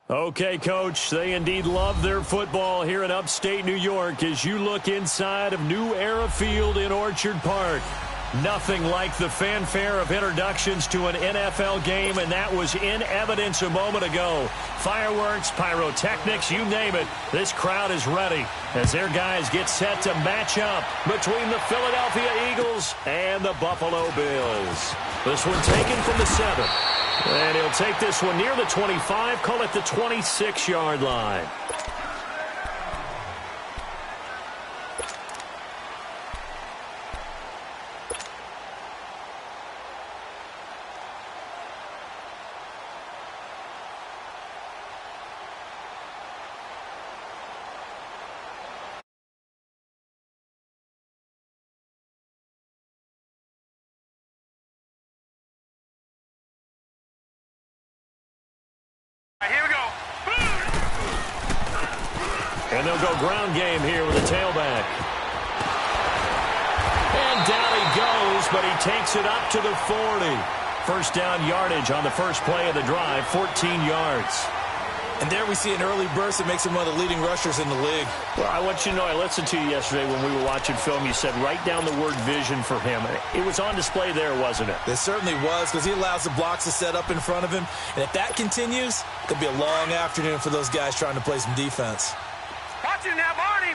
Okay, Coach, they indeed love their football here in upstate New York as you look inside of New Era Field in Orchard Park. Nothing like the fanfare of introductions to an NFL game, and that was in evidence a moment ago. Fireworks, pyrotechnics, you name it. This crowd is ready as their guys get set to match up between the Philadelphia Eagles and the Buffalo Bills. This one taken from the 7. And he'll take this one near the 25, call it the 26-yard line. Here we go. And they'll go ground game here with a tailback. And down he goes, but he takes it up to the 40. First down yardage on the first play of the drive, 14 yards. And there we see an early burst that makes him one of the leading rushers in the league. Well, I want you to know, I listened to you yesterday when we were watching film. You said write down the word vision for him. It was on display there, wasn't it? It certainly was, because he allows the blocks to set up in front of him. And if that continues, it'll be a long afternoon for those guys trying to play some defense. Watch it now, Barney.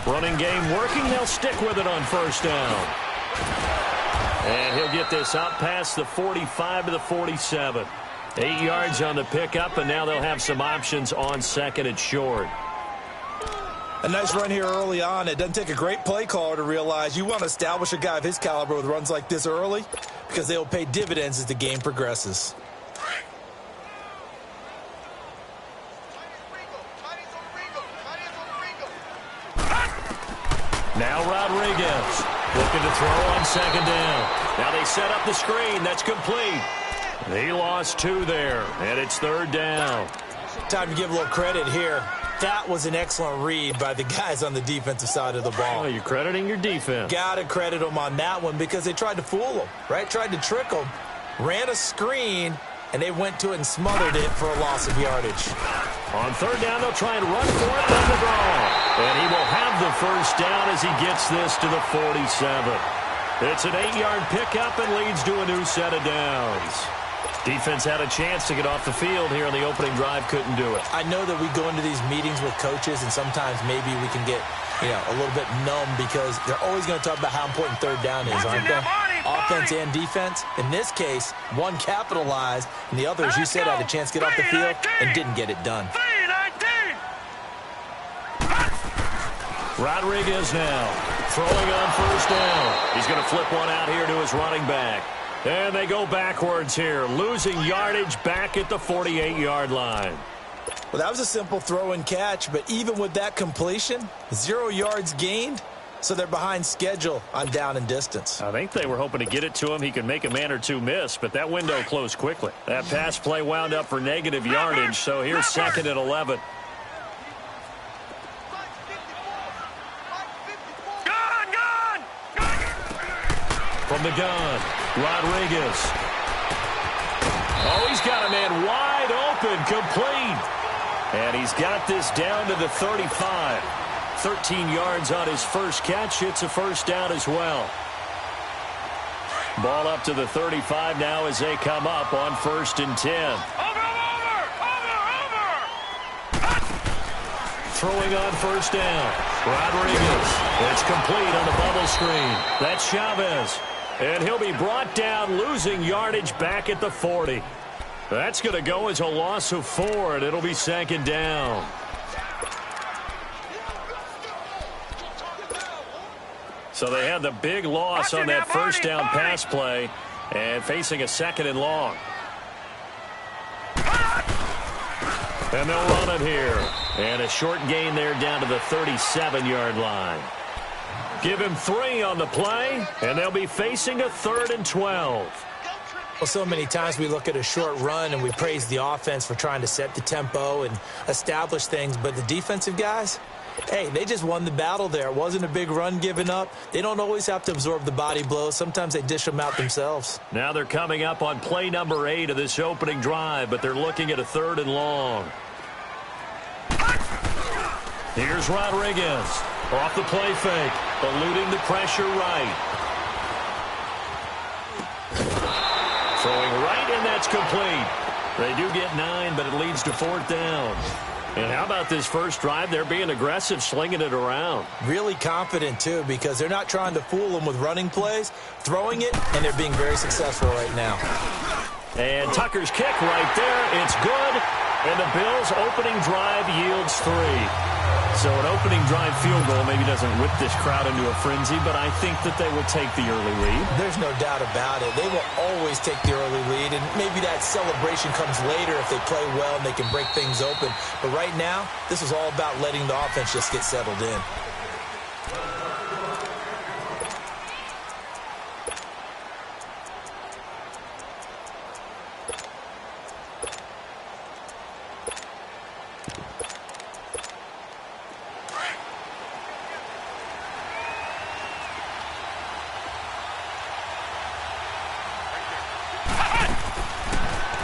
Running game working. They'll stick with it on first down. And he'll get this out past the 45 to the 47. 8 yards on the pickup, and now they'll have some options on second and short. A nice run here early on. It doesn't take a great play caller to realize you want to establish a guy of his caliber with runs like this early, because they will pay dividends as the game progresses. Now Rodriguez looking to throw on second down. Now they set up the screen. That's complete. He lost 2 there, and it's third down. Time to give a little credit here. That was an excellent read by the guys on the defensive side of the ball. Oh, you're crediting your defense. Got to credit them on that one because they tried to fool them, right? Tried to trick them, ran a screen, and they went to it and smothered it for a loss of yardage. On third down, they'll try and run for it on the draw. And he will have the first down as he gets this to the 47. It's an 8-yard pickup and leads to a new set of downs. Defense had a chance to get off the field here on the opening drive, couldn't do it. I know that we go into these meetings with coaches, and sometimes maybe we can get, a little bit numb because they're always going to talk about how important third down is, aren't they? Offense and defense. In this case, one capitalized, and the other, as you said, had a chance to get off the field and didn't get it done. Rodriguez now throwing on first down. He's going to flip one out here to his running back. And they go backwards here, losing yardage back at the 48-yard line. Well, that was a simple throw and catch, but even with that completion, 0 yards gained, so they're behind schedule on down and distance. I think they were hoping to get it to him. He could make a man or two miss, but that window closed quickly. That pass play wound up for negative yardage, so here's 2nd and 11. From the gun, Rodriguez. Oh, he's got a man wide open, complete. And he's got this down to the 35. 13 yards on his first catch. It's a first down as well. Ball up to the 35 now as they come up on 1st and 10. Throwing on 1st down. Rodriguez. It's complete on the bubble screen. That's Chavez. And he'll be brought down, losing yardage back at the 40. That's going to go as a loss of 4, and it'll be 2nd down. So they had the big loss on that 1st down pass play and facing a 2nd and long. And they'll run it here. And a short gain there down to the 37-yard line. Give him 3 on the play, and they'll be facing a 3rd and 12. Well, so many times we look at a short run and we praise the offense for trying to set the tempo and establish things, but the defensive guys, hey, they just won the battle there. It wasn't a big run given up. They don't always have to absorb the body blows. Sometimes they dish them out themselves. Now they're coming up on play number 8 of this opening drive, but they're looking at a 3rd and long. Here's Rodriguez. Off the play fake, eluding the pressure right. Throwing right, and that's complete. They do get 9, but it leads to 4th down. And how about this first drive? They're being aggressive, slinging it around. Really confident, too, because they're not trying to fool them with running plays, throwing it, and they're being very successful right now. And Tucker's kick right there. It's good. And the Bills' opening drive yields 3. So an opening drive field goal maybe doesn't whip this crowd into a frenzy, but I think that they will take the early lead. There's no doubt about it. They will always take the early lead, and maybe that celebration comes later if they play well and they can break things open. But right now, this is all about letting the offense just get settled in.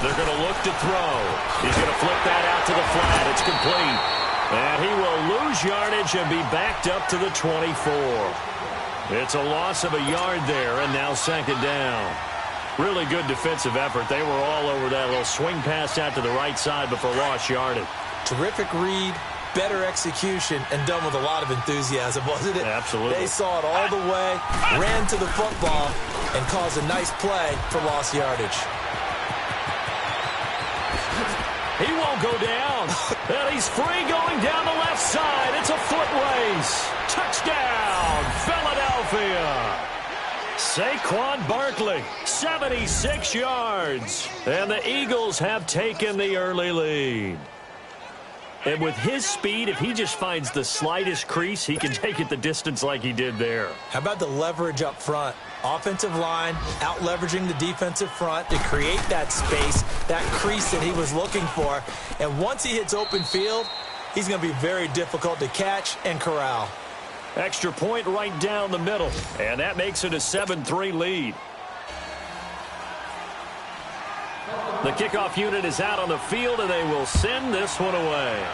They're going to look to throw. He's going to flip that out to the flat. It's complete. And he will lose yardage and be backed up to the 24. It's a loss of a yard there, and now 2nd down. Really good defensive effort. They were all over that little swing pass out to the right side before lost yardage. Terrific read, better execution, and done with a lot of enthusiasm, wasn't it? Absolutely. They saw it all the way, ran to the football, and caused a nice play for lost yardage. He won't go down. And he's free going down the left side. It's a foot race. Touchdown, Philadelphia. Saquon Barkley, 76 yards. And the Eagles have taken the early lead. And with his speed, if he just finds the slightest crease, he can take it the distance like he did there. How about the leverage up front? Offensive line out-leveraging the defensive front to create that space, that crease that he was looking for. And once he hits open field, he's going to be very difficult to catch and corral. Extra point right down the middle. And that makes it a 7-3 lead. The kickoff unit is out on the field, and they will send this one away.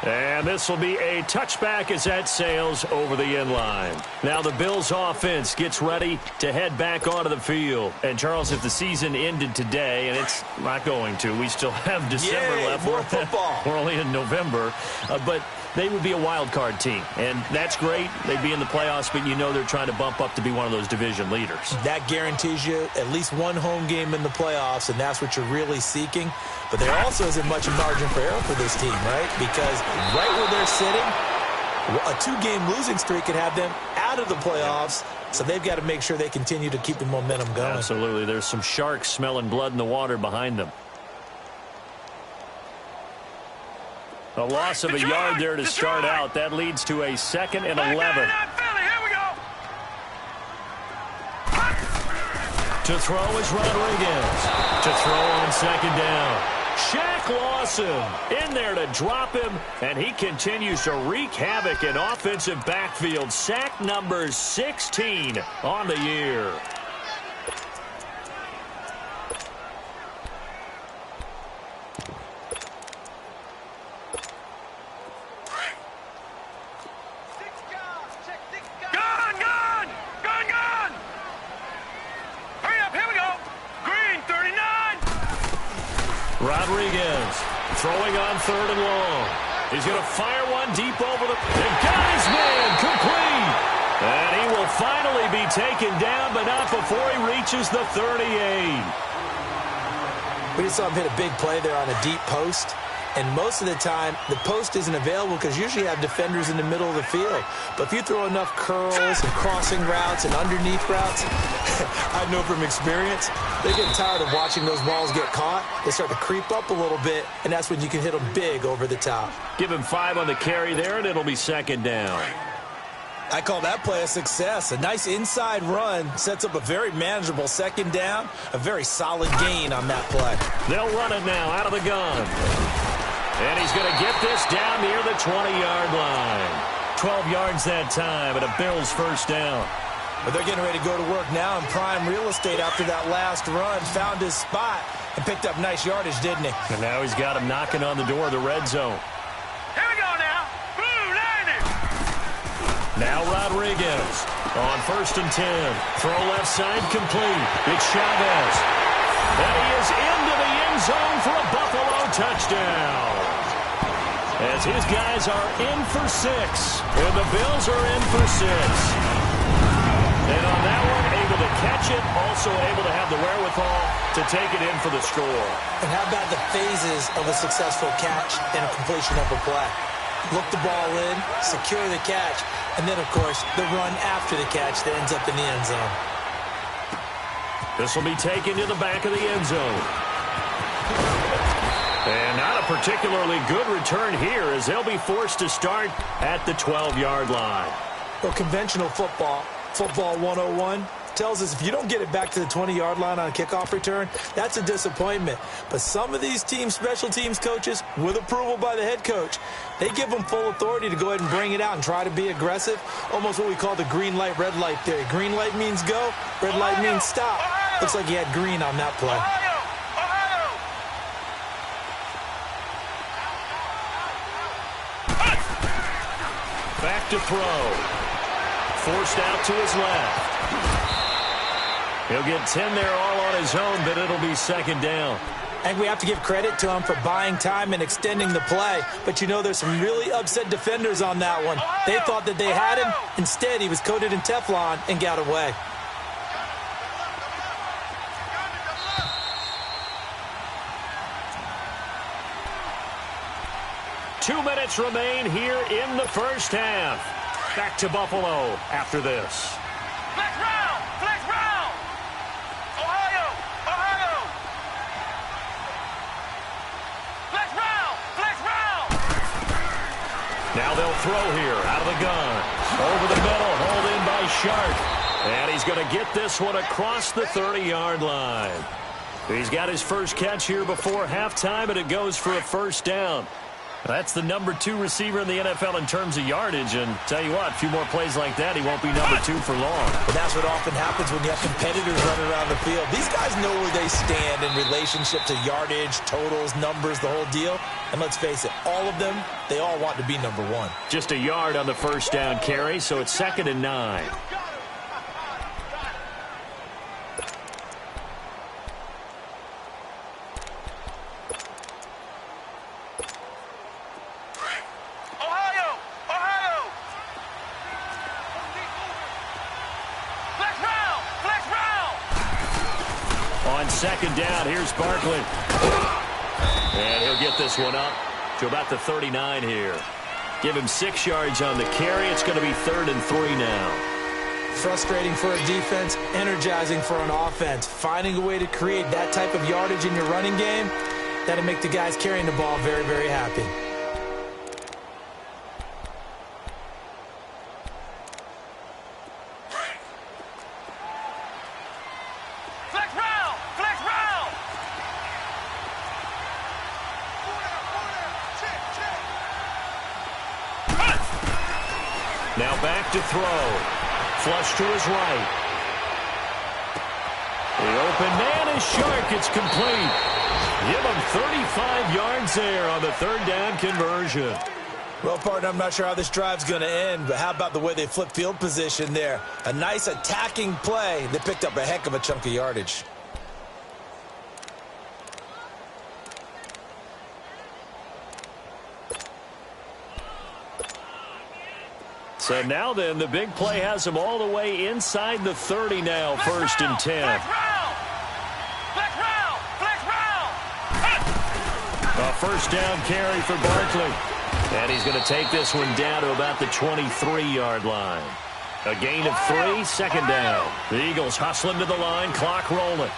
And this will be a touchback as that sails over the end line. Now the Bills offense gets ready to head back onto the field. And Charles, if the season ended today, and it's not going to, we still have December left. More football. We're only in November. But they would be a wild card team. And that's great. They'd be in the playoffs, but you know they're trying to bump up to be one of those division leaders. That guarantees you at least one home game in the playoffs, and that's what you're really seeking. But there also isn't much margin for error for this team, right? Because right where they're sitting, a 2-game losing streak could have them out of the playoffs. So they've got to make sure they continue to keep the momentum going. Absolutely. There's some sharks smelling blood in the water behind them. A loss of a yard there to start out. That leads to a 2nd and 11. Here we go. To throw is Rodriguez. To throw on 2nd down. Shaq Lawson in there to drop him, and he continues to wreak havoc in offensive backfield. Sack number 16 on the year. Rodriguez throwing on 3rd and long. He's going to fire one deep over the... And got his man complete. And he will finally be taken down, but not before he reaches the 38. We just saw him hit a big play there on a deep post. And most of the time, the post isn't available because usually you have defenders in the middle of the field. But if you throw enough curls and crossing routes and underneath routes, I know from experience, they get tired of watching those balls get caught. They start to creep up a little bit, and that's when you can hit them big over the top. Give him 5 on the carry there, and it'll be 2nd down. I call that play a success. A nice inside run sets up a very manageable 2nd down, a very solid gain on that play. They'll run it now out of the gun. And he's going to get this down near the 20-yard line. 12 yards that time, and a Bills 1st down. But they're getting ready to go to work now in prime real estate after that last run. Found his spot and picked up nice yardage, didn't he? And now he's got him knocking on the door of the red zone. Here we go now. Blue landing. Now Rodriguez on 1st and 10. Throw left side complete. It's Chavez. And he is into the end zone for a Buffalo touchdown. As his guys are in for 6. And the Bills are in for 6. And on that one, able to catch it, also able to have the wherewithal to take it in for the score. And how about the phases of a successful catch and a completion of a play? Look the ball in, secure the catch, and then, of course, the run after the catch that ends up in the end zone. This will be taken to the back of the end zone. And not a particularly good return here as they'll be forced to start at the 12-yard line. Well, conventional football 101, tells us if you don't get it back to the 20-yard line on a kickoff return, that's a disappointment. But some of these teams, special teams coaches, with approval by the head coach, they give them full authority to go ahead and bring it out and try to be aggressive. Almost what we call the green light, red light theory. Green light means go, red light means stop. Looks like he had green on that play. Back to throw. Forced out to his left. He'll get 10 there all on his own, but it'll be 2nd down. And we have to give credit to him for buying time and extending the play. But, you know, there's some really upset defenders on that one. They thought that they had him. Instead, he was coated in Teflon and got away. Two minutes remain here in the first half. Back to Buffalo after this. Flex round! Flex round! Ohio! Ohio! Flex round! Flex round! Now they'll throw here out of the gun. Over the middle, hauled in by Sharp. And he's going to get this one across the 30-yard line. He's got his first catch here before halftime, and it goes for a 1st down. That's the number 2 receiver in the NFL in terms of yardage. And tell you what, a few more plays like that, he won't be number 2 for long. But that's what often happens when you have competitors running around the field. These guys know where they stand in relationship to yardage, totals, numbers, the whole deal. And let's face it, all of them, they all want to be number 1. Just a yard on the 1st down carry, so it's 2nd and 9. On 2nd down, here's Barkley. And he'll get this one up to about the 39 here. Give him 6 yards on the carry. It's going to be 3rd and 3 now. Frustrating for a defense, energizing for an offense. Finding a way to create that type of yardage in your running game, that'll make the guys carrying the ball very, very happy. now back to throw. Flush to his right. The open man is Shark. It's complete. Give him 35 yards there on the third down conversion. Well, partner, I'm not sure how this drive's going to end, but how about the way they flip field position there? A nice attacking play. They picked up a heck of a chunk of yardage. So now then, the big play has them all the way inside the 30 now, first and 10. A first down carry for Barkley. And he's going to take this one down to about the 23-yard line. A gain of 3, second down. The Eagles hustling to the line, clock rolling.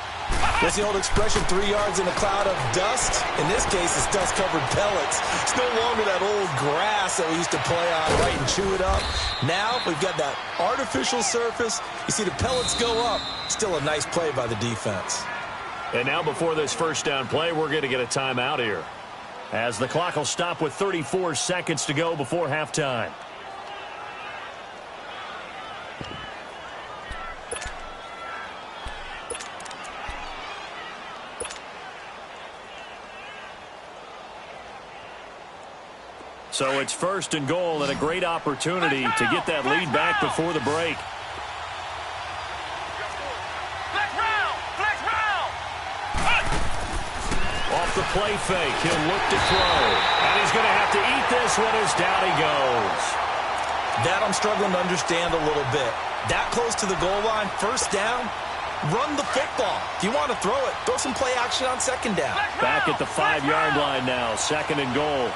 What's the old expression, 3 yards in a cloud of dust? In this case, it's dust-covered pellets. It's no longer that old grass that we used to play on, right, and chew it up. Now we've got that artificial surface. You see the pellets go up. Still a nice play by the defense. And now before this first down play, we're going to get a timeout here, as the clock will stop with 34 seconds to go before halftime. So it's first and goal and a great opportunity to get that lead back before the break. Off the play fake, he'll look to throw. And he's going to have to eat this one as down he goes. That I'm struggling to understand a little bit. That close to the goal line, first down, run the football. If you want to throw it, throw some play action on second down. Back at the 5-yard line now, second and goal.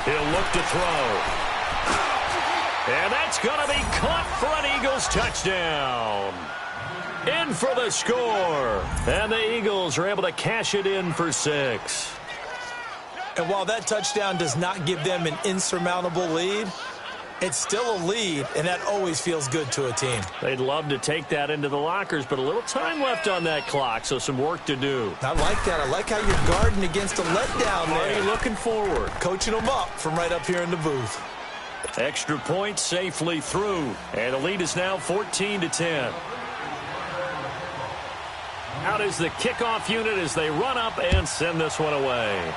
He'll look to throw. And that's going to be caught for an Eagles touchdown. In for the score. And the Eagles are able to cash it in for 6. And while that touchdown does not give them an insurmountable lead, it's still a lead, and that always feels good to a team. They'd love to take that into the lockers, but a little time left on that clock, so some work to do. I like that. I like how you're guarding against a letdown there. Already looking forward. Coaching them up from right up here in the booth. Extra point safely through, and the lead is now 14-10. Out is the kickoff unit as they run up and send this one away.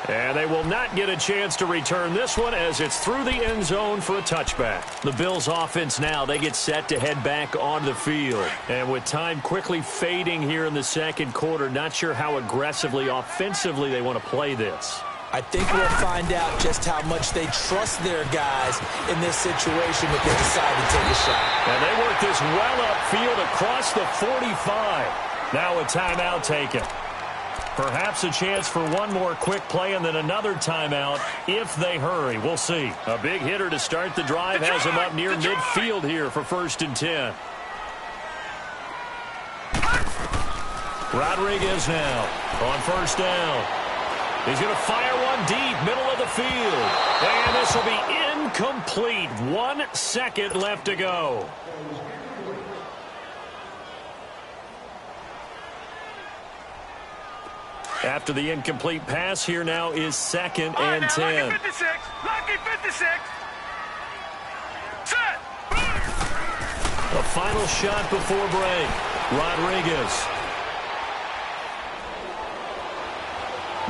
And they will not get a chance to return this one as it's through the end zone for a touchback. The Bills offense now, they get set to head back on the field. And with time quickly fading here in the second quarter, not sure how aggressively, offensively they want to play this. I think we'll find out just how much they trust their guys in this situation if they decide to take a shot. And they work this well upfield across the 45. Now a timeout taken. Perhaps a chance for one more quick play and then another timeout if they hurry. We'll see. A big hitter to start the drive has him up near midfield here for first and 10. Rodriguez now on first down. He's going to fire one deep, middle of the field. And this will be incomplete. 1 second left to go. After the incomplete pass, here now is second and 10. Lucky 56. Lucky 56. Set. A final shot before break. Rodriguez.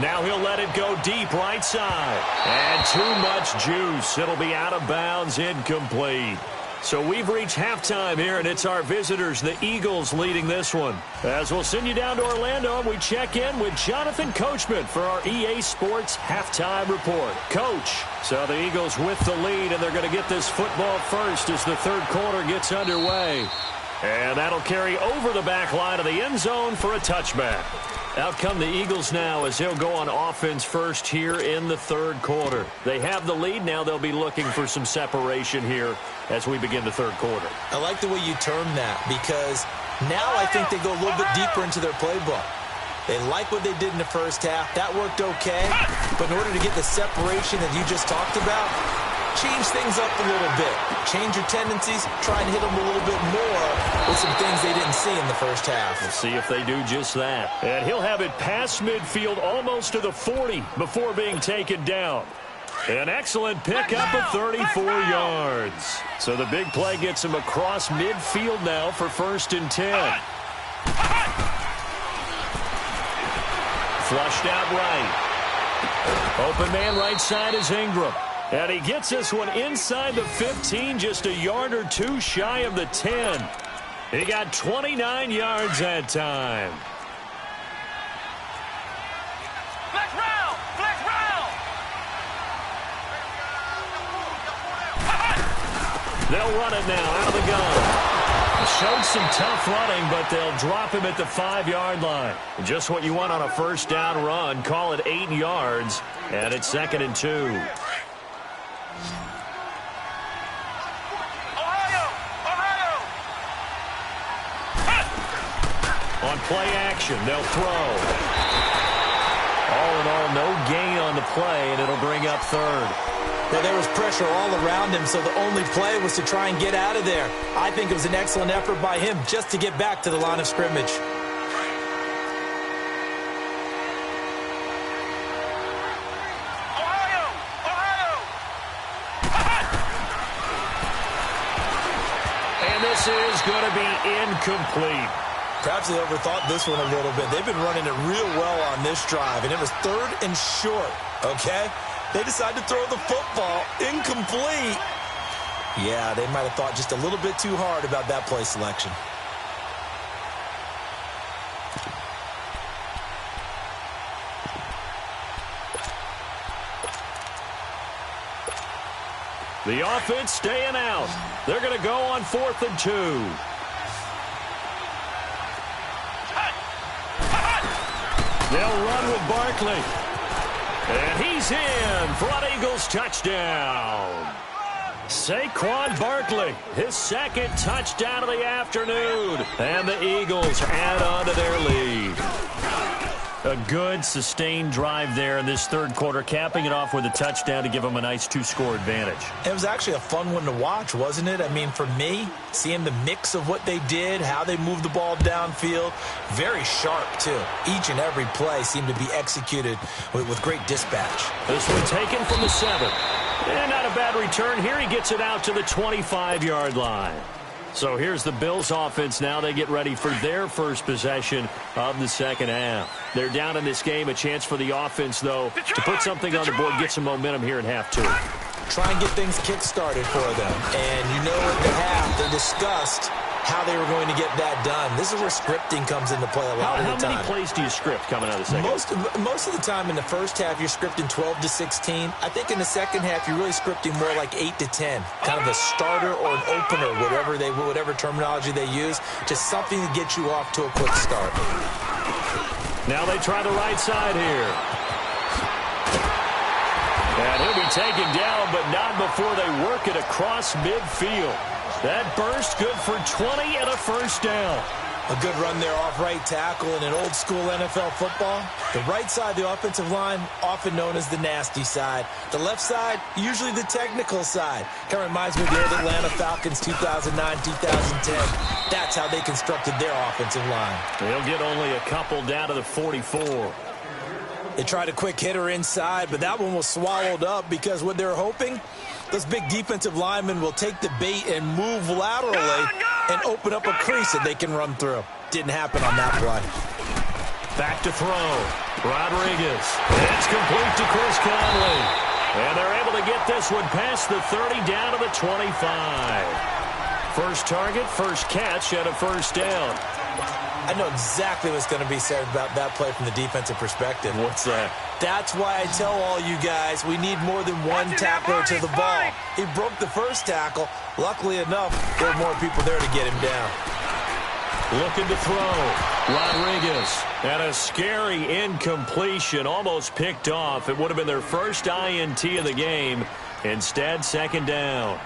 Now he'll let it go deep right side. And too much juice. It'll be out of bounds, incomplete. So we've reached halftime here, and it's our visitors, the Eagles, leading this one. As we'll send you down to Orlando, and we check in with Jonathan Coachman for our EA Sports Halftime Report. Coach, so the Eagles with the lead, and they're going to get this football first as the third quarter gets underway. And that'll carry over the back line of the end zone for a touchback. Out come the Eagles now as they'll go on offense first here in the third quarter. They have the lead. Now they'll be looking for some separation here as we begin the third quarter. I like the way you term that because now I think they go a little bit deeper into their playbook. They like what they did in the first half. That worked okay. But in order to get the separation that you just talked about, change things up a little bit. Change your tendencies, try and hit them a little bit more with some things they didn't see in the first half. We'll see if they do just that. And he'll have it past midfield almost to the 40 before being taken down. An excellent pickup of 34 yards. So the big play gets him across midfield now for 1st and 10. Flushed out right. Open man right side is Ingram. And he gets this one inside the 15, just a yard or two shy of the 10. He got 29 yards that time. Flex round! Flex round! They'll run it now out of the gun. Showed some tough running, but they'll drop him at the 5-yard line. Just what you want on a first down run. Call it 8 yards, and it's 2nd and 2. Ohio! On play action, they'll throw. All in all, no gain on the play, and it'll bring up 3rd. Now, there was pressure all around him, so the only play was to try and get out of there. I think it was an excellent effort by him just to get back to the line of scrimmage. Ohio! And this is going to be incomplete. Perhaps they overthought this one a little bit. They've been running it real well on this drive, and it was 3rd and short, okay? They decided to throw the football incomplete. Yeah, they might have thought just a little bit too hard about that play selection. The offense staying out. They're going to go on 4th and 2. They'll run with Barkley. And he's in for an Eagles touchdown. Saquon Barkley, his 2nd touchdown of the afternoon. And the Eagles add on to their lead. A good, sustained drive there in this 3rd quarter, capping it off with a touchdown to give them a nice 2-score advantage. It was actually a fun one to watch, wasn't it? I mean, for me, seeing the mix of what they did, how they moved the ball downfield, very sharp, too. Each and every play seemed to be executed with great dispatch. This one taken from the 7. And not a bad return here. He gets it out to the 25-yard line. So here's the Bills offense now. They get ready for their first possession of the 2nd half. They're down in this game. A chance for the offense, though, to put something on the board, get some momentum here in half 2. Try and get things kick-started for them. And you know at the half, they discussed how they were going to get that done. This is where scripting comes into play a lot of the time. How many plays do you script coming out of the second? Most of the time in the first half, you're scripting 12 to 16. I think in the second half, you're really scripting more like 8 to 10. Kind of a starter or an opener, whatever terminology they use. Just something to get you off to a quick start. Now they try the right side here. And he'll be taken down, but not before they work it across midfield. That burst good for 20 and a first down. A good run there off right tackle in an old-school NFL football. The right side, the offensive line, often known as the nasty side. The left side, usually the technical side. Kind of reminds me of the old Atlanta Falcons 2009-2010. That's how they constructed their offensive line. They'll get only a couple down to the 44. They tried a quick hitter inside, but that one was swallowed up because what they're hoping, those big defensive linemen will take the bait and move laterally and open up a crease that they can run through. Didn't happen on that play. Back to throw. Rodriguez. It's complete to Chris Conley. And they're able to get this one past the 30 down to the 25. First target, first catch, and a first down. I know exactly what's going to be said about that play from the defensive perspective. What's that? That's why I tell all you guys we need more than one tackler to the ball. He broke the first tackle. Luckily enough, there were more people there to get him down. Looking to throw. Rodriguez. And a scary incompletion, almost picked off. It would have been their first INT of the game. Instead, second down.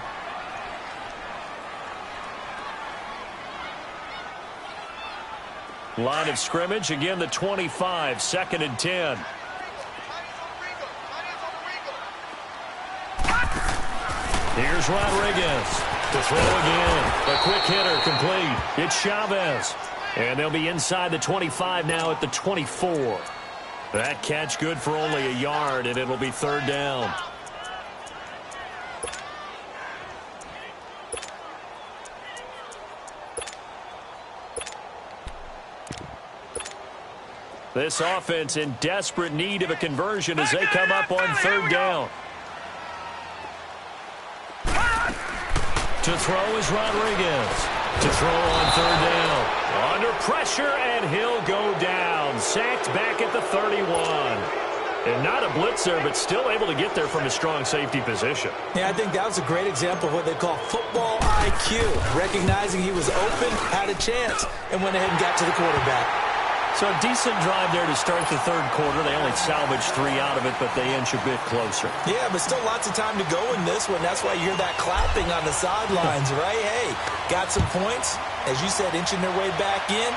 Line of scrimmage, again the 25, 2nd and 10. Here's Rodriguez to throw again. A quick hitter complete. It's Chavez. And they'll be inside the 25 now at the 24. That catch good for only a yard, and it'll be third down. This offense in desperate need of a conversion as they come up on third down. To throw is Rodriguez. To throw on third down. Under pressure, and he'll go down. Sacked back at the 31. And not a blitzer, but still able to get there from a strong safety position. Yeah, I think that was a great example of what they call football IQ. Recognizing he was open, had a chance, and went ahead and got to the quarterback. So a decent drive there to start the third quarter. They only salvaged 3 out of it, but they inch a bit closer. Yeah, but still lots of time to go in this one. That's why you hear that clapping on the sidelines, right? Hey, got some points. As you said, inching their way back in.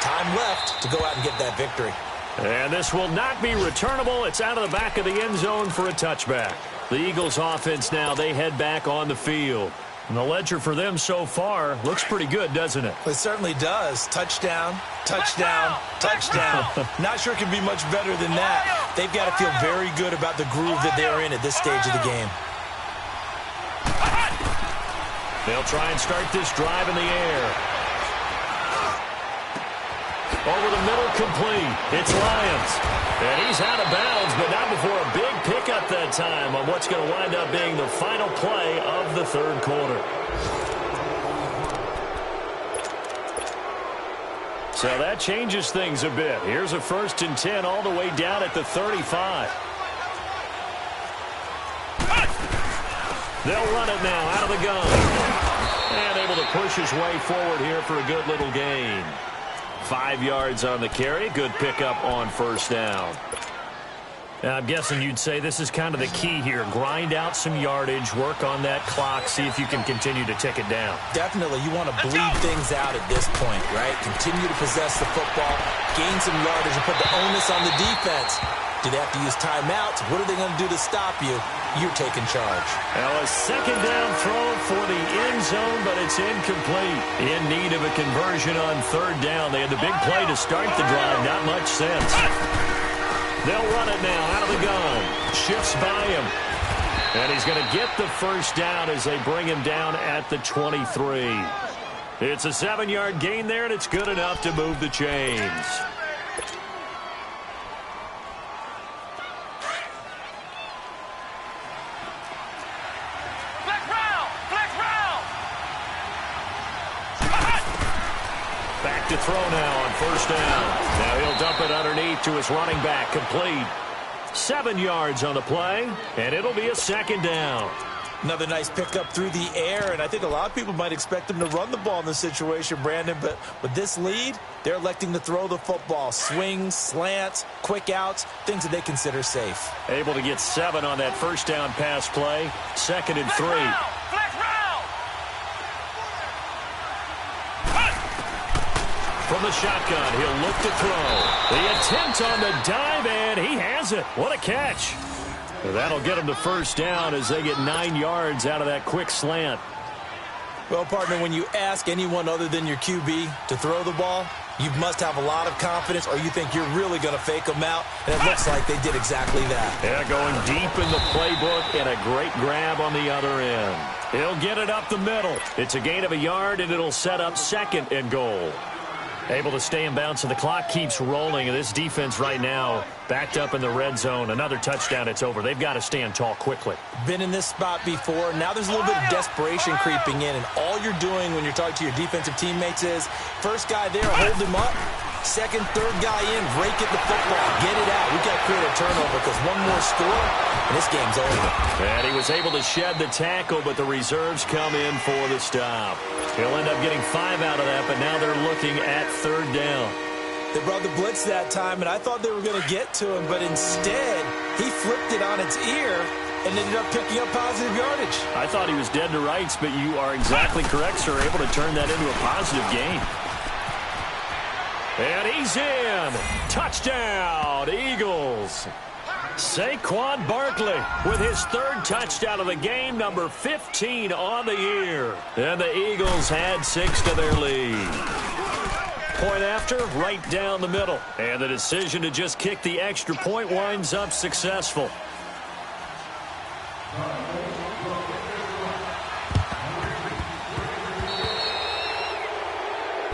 Time left to go out and get that victory. And this will not be returnable. It's out of the back of the end zone for a touchback. The Eagles offense now, they head back on the field. And the ledger for them so far looks pretty good, doesn't it? It certainly does. Touchdown, touchdown, touchdown. Not sure it can be much better than that. They've got to feel very good about the groove that they're in at this stage of the game. They'll try and start this drive in the air. Over the middle, complete. It's Lyons. And he's out of bounds, but not before a big pickup that time on what's going to wind up being the final play of the third quarter. So that changes things a bit. Here's a 1st and 10 all the way down at the 35. They'll run it now out of the gun. And able to push his way forward here for a good little gain. 5 yards on the carry. Good pickup on first down. I'm guessing you'd say this is kind of the key here. Grind out some yardage, work on that clock, see if you can continue to tick it down. Definitely. You want to bleed things out at this point, right? Continue to possess the football, gain some yardage, and put the onus on the defense. Do they have to use timeouts? What are they going to do to stop you? You're taking charge. Now a second down throw for the end zone, but it's incomplete. In need of a conversion on third down. They had the big play to start the drive. Not much sense. They'll run it now out of the gun. Shifts by him. And he's going to get the first down as they bring him down at the 23. It's a 7-yard gain there, and it's good enough to move the chains. Back to throw now on first down. Now he'll dump it underneath to his running back. Complete. 7 yards on the play, and it'll be a second down. Another nice pickup through the air, and I think a lot of people might expect them to run the ball in this situation, Brandon, but with this lead, they're electing to throw the football. Swings, slants, quick outs, things that they consider safe. Able to get 7 on that first down pass play. 2nd and 3. From the shotgun, he'll look to throw. The attempt on the dive, and he has it. What a catch. That'll get him to first down as they get 9 yards out of that quick slant. Well, partner, when you ask anyone other than your QB to throw the ball, you must have a lot of confidence, or you think you're really going to fake them out, and it looks like they did exactly that. Yeah, going deep in the playbook, and a great grab on the other end. He'll get it up the middle. It's a gain of a yard, and it'll set up 2nd and goal. Able to stay in bounds, and the clock keeps rolling. And this defense right now backed up in the red zone. Another touchdown, it's over. They've got to stand tall quickly. Been in this spot before. Now there's a little bit of desperation creeping in, and all you're doing when you're talking to your defensive teammates is first guy there, hold him up. Second, third guy in, break it the football. Get it out. We've got to create a turnover because one more score, and this game's over. And he was able to shed the tackle, but the reserves come in for the stop. He'll end up getting 5 out of that, but now they're looking at third down. They brought the blitz that time, and I thought they were going to get to him, but instead, he flipped it on its ear and ended up picking up positive yardage. I thought he was dead to rights, but you are exactly correct, sir. Able to turn that into a positive gain. And he's in. Touchdown, Eagles. Saquon Barkley with his third touchdown of the game, number 15 on the year. And the Eagles add 6 to their lead. Point after, right down the middle. And the decision to just kick the extra point winds up successful.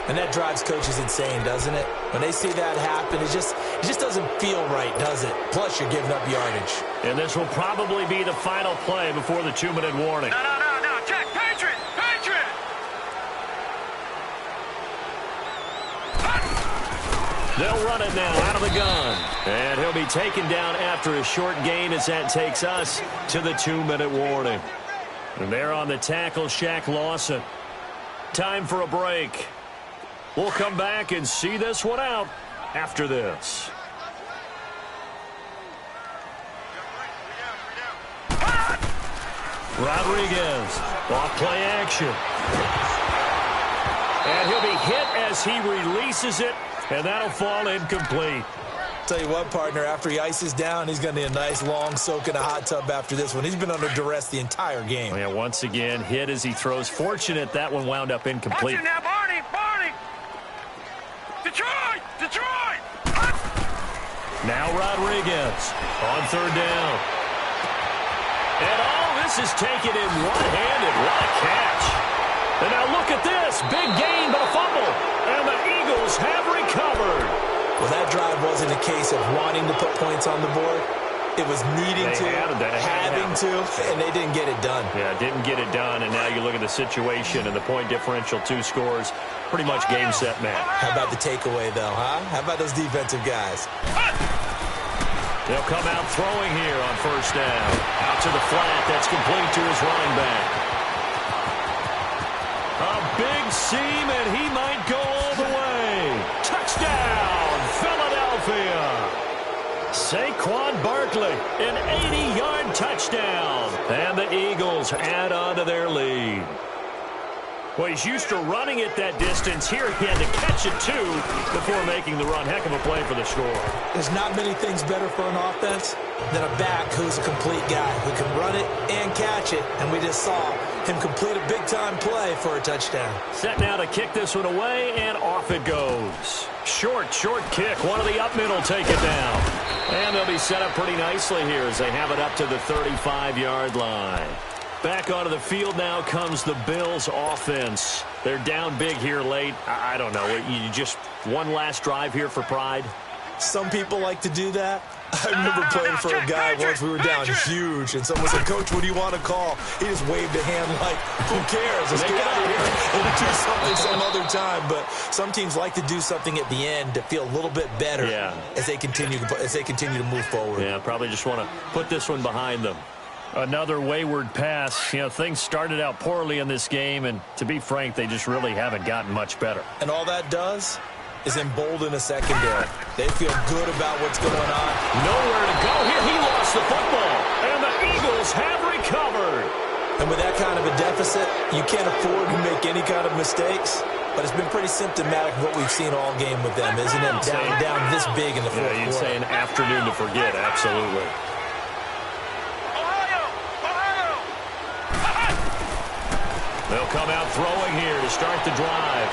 And that drives coaches insane, doesn't it? When they see that happen, it just doesn't feel right, does it? Plus, you're giving up yardage. And this will probably be the final play before the 2-minute warning. No, check, Patriot! They'll run it now out of the gun. And he'll be taken down after a short gain as that takes us to the 2-minute warning. And there on the tackle, Shaq Lawson. Time for a break. We'll come back and see this one out after this. Rodriguez, off play action. And he'll be hit as he releases it, and that'll fall incomplete. Tell you what, partner, after he ices down, he's going to need a nice long soak in a hot tub after this one. He's been under duress the entire game. Oh, yeah, once again, hit as he throws. Fortunate that one wound up incomplete. Watch it now, Barney! Detroit! Now Rodriguez on third down. And this is taken in one-handed. What a catch. And now look at this. Big gain, but a fumble. And the Eagles have recovered. Well, that drive wasn't a case of wanting to put points on the board. It was needing to, having to, and they didn't get it done. Yeah, didn't get it done, and now you look at the situation and the point differential, 2 scores, pretty much game, set, match. How about the takeaway, though, huh? How about those defensive guys? They'll come out throwing here on first down. Out to the flat. That's complete to his running back. A big seam, and he might go all the way. Touchdown, Philadelphia. Saquon Barkley, an 80-yard touchdown. And the Eagles add on to their lead. Well, he's used to running it that distance. Here he had to catch it, too, before making the run. Heck of a play for the score. There's not many things better for an offense than a back who's a complete guy who can run it and catch it. And we just saw him complete a big-time play for a touchdown. Set now to kick this one away, and off it goes. Short kick. One of the up middle take it down. And they'll be set up pretty nicely here as they have it up to the 35-yard line. Back onto the field now comes the Bills offense. They're down big here late. I don't know. You just one last drive here for pride? Some people like to do that. I remember playing for a guy once. We were down huge, and someone said, "Coach, what do you want to call?" He just waved a hand like, "Who cares? Let's get out of here and do something some other time." But some teams like to do something at the end to feel a little bit better as they continue to move forward. Yeah, probably just want to put this one behind them. Another wayward pass. You know, things started out poorly in this game, and to be frank, they just really haven't gotten much better. And all that does is embolden a secondary. They feel good about what's going on. Nowhere to go here. He lost the football, and the Eagles have recovered. And with that kind of a deficit, you can't afford to make any kind of mistakes. But it's been pretty symptomatic of what we've seen all game with them, isn't it? Down this big in the fourth quarter. You'd say an afternoon to forget, absolutely. They'll come out throwing here to start the drive.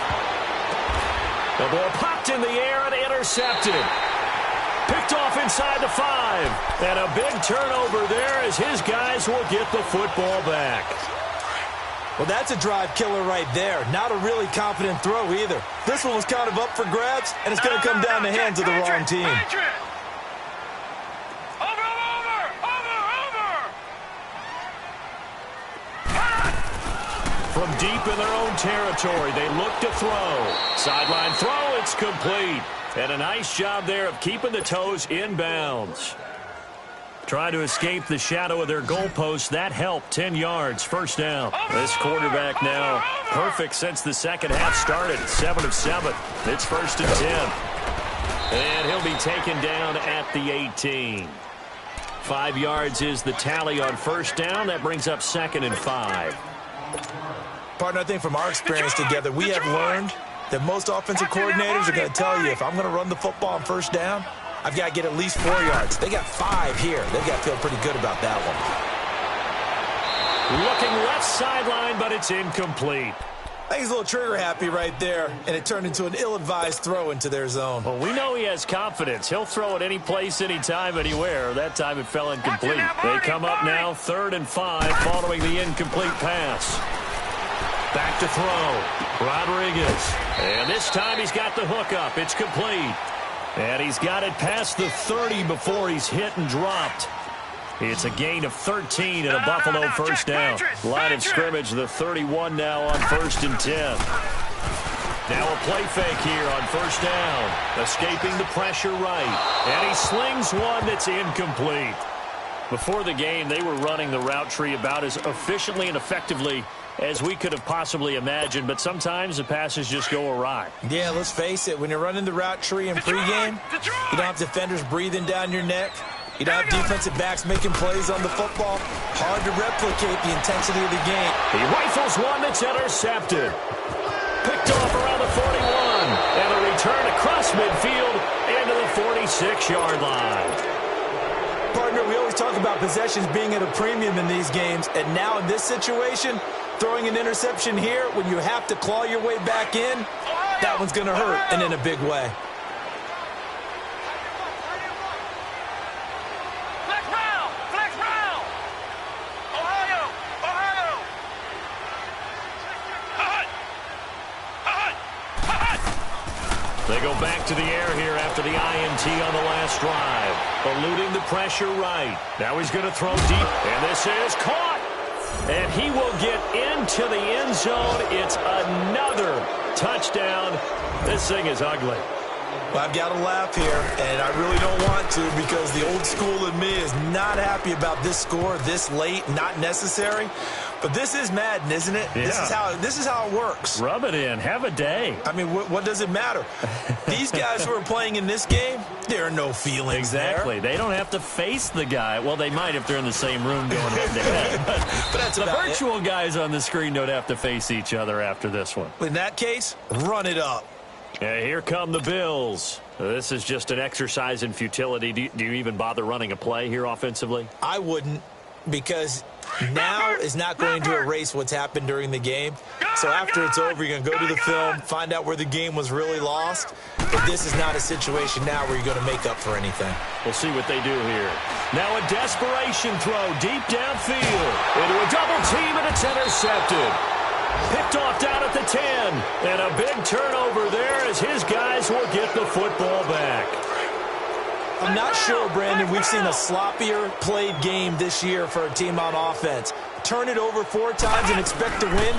The ball popped in the air and intercepted. Picked off inside the 5. And a big turnover there as his guys will get the football back. Well, that's a drive killer right there. Not a really confident throw either. This one was kind of up for grabs, and it's going to come down the hands of the wrong team. From deep in their own territory, they look to throw. Sideline throw, it's complete. And a nice job there of keeping the toes in bounds. Trying to escape the shadow of their goalpost. That helped. 10 yards, first down. This quarterback now perfect since the second half started. 7 of 7. It's first and 10. And he'll be taken down at the 18. 5 yards is the tally on first down. That brings up 2nd and 5. Partner, I think from our experience together, we have learned that most offensive coordinators are going to tell you, if I'm going to run the football on first down, I've got to get at least 4 yards. They got 5 here. They've got to feel pretty good about that one. Looking left sideline, but it's incomplete. I think he's a little trigger happy right there, and it turned into an ill-advised throw into their zone. Well, we know he has confidence. He'll throw it any place, anytime, anywhere. That time it fell incomplete. They come up now 3rd and 5 following the incomplete pass. Back to throw. Rodriguez. And this time he's got the hook up. It's complete. And he's got it past the 30 before he's hit and dropped. It's a gain of 13 and a Buffalo first down. Line of scrimmage, the 31 now on 1st and 10. Now a play fake here on 1st down. Escaping the pressure right. And he slings one that's incomplete. Before the game, they were running the route tree about as efficiently and effectively as we could have possibly imagined, but sometimes the passes just go awry. Yeah, let's face it. When you're running the route tree in pregame, you don't have defenders breathing down your neck. You don't have defensive backs making plays on the football. Hard to replicate the intensity of the game. He rifles one that's intercepted. Picked off around the 41. And a return across midfield into the 46-yard line. Partner, we always talk about possessions being at a premium in these games. And now in this situation, throwing an interception here when you have to claw your way back in, that one's going to hurt, and in a big way. They go back to the air here after the INT on the last drive. Eluding the pressure right. Now he's going to throw deep, and this is caught. And he will get into the end zone. It's another touchdown. This thing is ugly. Well, I've got to laugh here, and I really don't want to because the old school in me is not happy about this score this late, not necessary. But this is Madden, isn't it? Yeah. This is how it works. Rub it in. Have a day. I mean, what does it matter? These guys who are playing in this game, there are no feelings Exactly. there. They don't have to face the guy. Well, they might if they're in the same room going head-to-head. But that's the about virtual guys on the screen don't have to face each other after this one. In that case, run it up. Yeah, here come the Bills. This is just an exercise in futility. Do you even bother running a play here offensively? I wouldn't, because now is not going to erase what's happened during the game. So after it's over, you're going to go to the film, find out where the game was really lost. But this is not a situation now where you're going to make up for anything. We'll see what they do here. Now a desperation throw deep downfield into a double team, and it's intercepted. Picked off down at the 10. And a big turnover there as his guys will get the football back. I'm not sure, Brandon, we've seen a sloppier played game this year for a team on offense. Turn it over 4 times and expect to win?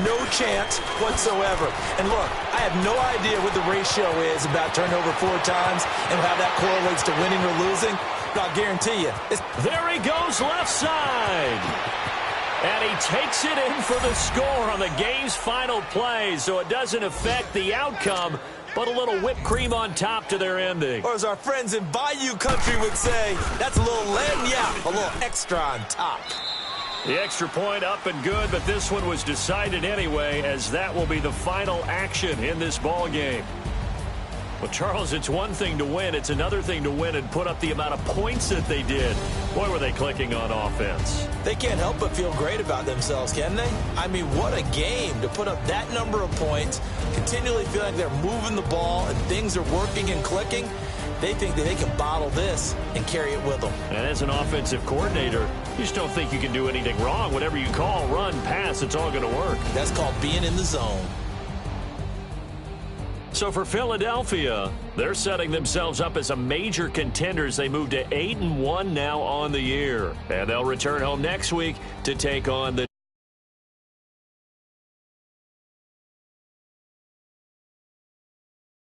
No chance whatsoever. And look, I have no idea what the ratio is about turnover 4 times and how that correlates to winning or losing. But I'll guarantee you. There he goes left side. And he takes it in for the score on the game's final play, so it doesn't affect the outcome, but a little whipped cream on top to their ending. Or as our friends in Bayou Country would say, that's a little lagniappe, a little extra on top. The extra point up and good, but this one was decided anyway, as that will be the final action in this ball game. Well, Charles, it's one thing to win. It's another thing to win and put up the amount of points that they did. Boy, were they clicking on offense. They can't help but feel great about themselves, can they? I mean, what a game to put up that number of points, continually feel like they're moving the ball and things are working and clicking. They think that they can bottle this and carry it with them. And as an offensive coordinator, you just don't think you can do anything wrong. Whatever you call, run, pass, it's all going to work. That's called being in the zone. So for Philadelphia, they're setting themselves up as a major contender as they move to 8-1 now on the year. And they'll return home next week to take on the